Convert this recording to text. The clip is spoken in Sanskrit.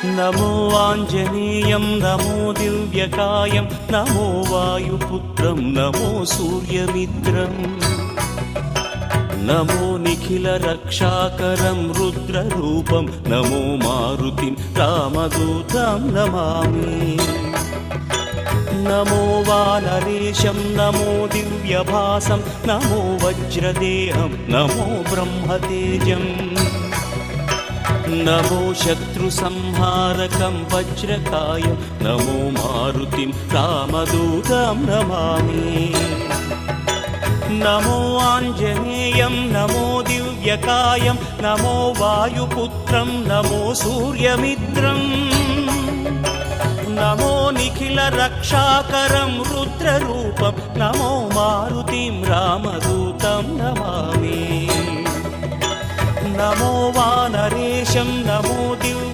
नमो आञ्जनेयं नमो दिव्यकायं नमो वायुपुत्रं नमो सूर्यमित्रम् नमो निखिलरक्षाकरं रुद्ररूपं नमो मारुतिं रामदूतं नमामि। नमो वानरेशं नमो दिव्यभासं नमो वज्रदेहं नमो ब्रह्मतेजम् नमो शत्रुसंहारकं वज्रकायं नमो मारुतिं रामदूतं नमामि। नमो आञ्जनेयं नमो दिव्यकायं नमो वायुपुत्रं नमो सूर्यमित्रम् नमो निखिलरक्षाकरं रुद्ररूपं नमो मारुतिं रामदूतं नमामि। नमो वानरेशं नमो दिव्य